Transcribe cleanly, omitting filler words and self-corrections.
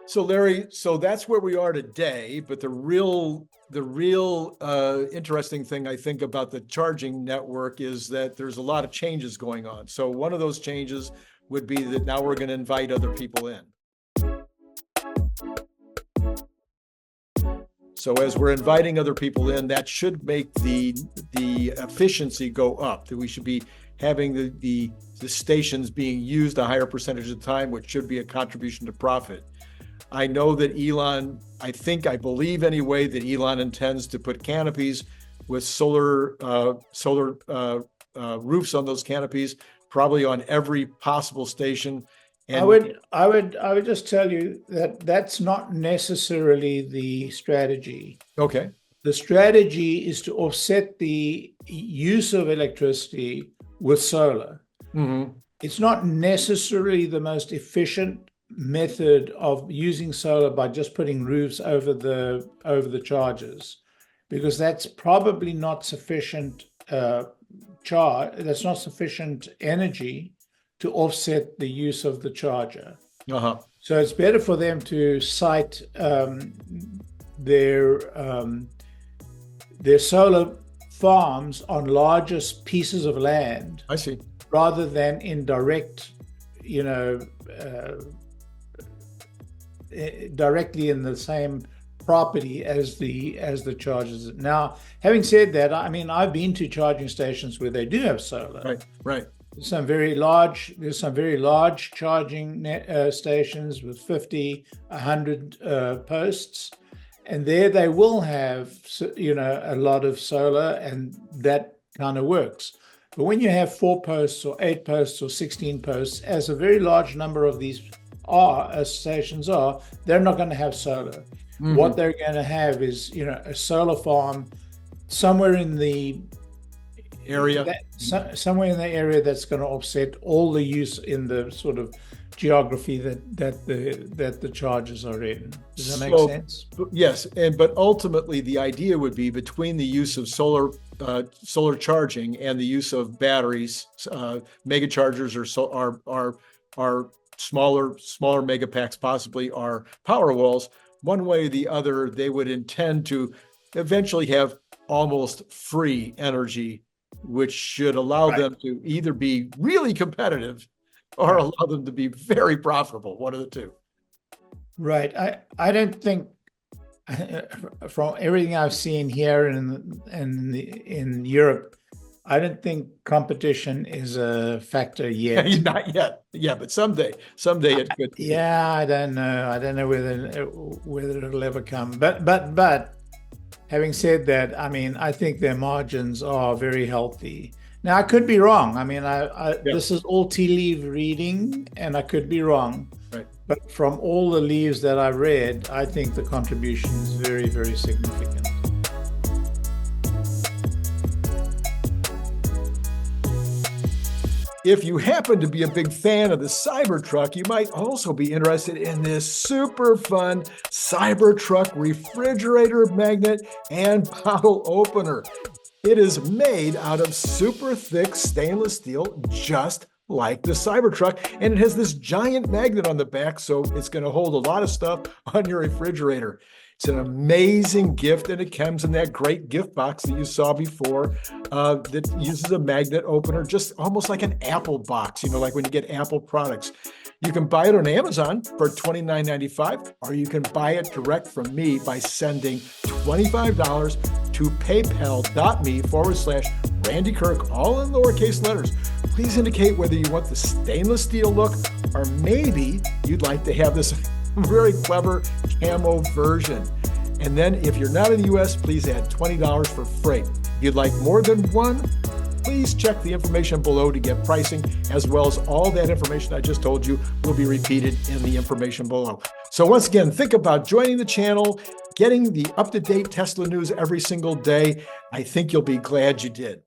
So Larry, so that's where we are today, but the real interesting thing I think about the charging network is that there's a lot of changes going on. So one of those changes would be that now we're going to invite other people in. So as we're inviting other people in, that should make the efficiency go up, that we should be having the stations being used a higher percentage of the time, which should be a contribution to profit. I know that Elon, I believe anyway, that Elon intends to put canopies with solar roofs on those canopies, probably on every possible station. And I would just tell you that that's not necessarily the strategy. Okay. The strategy is to offset the use of electricity with solar. Mm-hmm. It's not necessarily the most efficient method of using solar by just putting roofs over the chargers, because that's probably not sufficient that's not sufficient energy to offset the use of the charger. Uh-huh. So it's better for them to site their solar farms on larger pieces of land. I see. Rather than in direct, directly in the same property as the chargers. Now, having said that, I mean, I've been to charging stations where they do have solar. Right. There's some very large charging stations with 50, 100 posts, and there they will have, a lot of solar, and that kind of works. But when you have 4 posts or 8 posts or 16 posts, as a very large number of these stations are, they're not going to have solar. Mm-hmm. What they're going to have is, a solar farm somewhere in the area, somewhere in the area that's going to offset all the use in the sort of geography that the chargers are in. Does that make sense? Yes, but ultimately the idea would be between the use of solar charging and the use of batteries, mega chargers are smaller mega packs, possibly are power walls. One way or the other, they would intend to eventually have almost free energy, which should allow them to either be really competitive or allow them to be very profitable, one of the two. Right. I don't think, from everything I've seen here in Europe, I don't think competition is a factor yet. Not yet. Yeah, but someday it could. Yeah, I don't know whether it'll ever come. But having said that, I mean, I think their margins are very healthy. Now, I could be wrong. I mean, this is all tea leaf reading, and I could be wrong. Right. But from all the leaves that I read, I think the contribution is very, very significant. If you happen to be a big fan of the Cybertruck, you might also be interested in this super fun Cybertruck refrigerator magnet and bottle opener. It is made out of super thick stainless steel, just like the Cybertruck, and it has this giant magnet on the back, so it's going to hold a lot of stuff on your refrigerator. It's an amazing gift, and it comes in that great gift box that you saw before that uses a magnet opener, just almost like an Apple box, like when you get Apple products. You can buy it on Amazon for $29.95, or you can buy it direct from me by sending $25 to paypal.me/Randy Kirk, all in lowercase letters. Please indicate whether you want the stainless steel look, or maybe you'd like to have this very clever camo version. And then if you're not in the US, please add $20 for freight. If you'd like more than one, please check the information below to get pricing, as well as all that information I just told you will be repeated in the information below. So once again, think about joining the channel, getting the up-to-date Tesla news every single day. I think you'll be glad you did.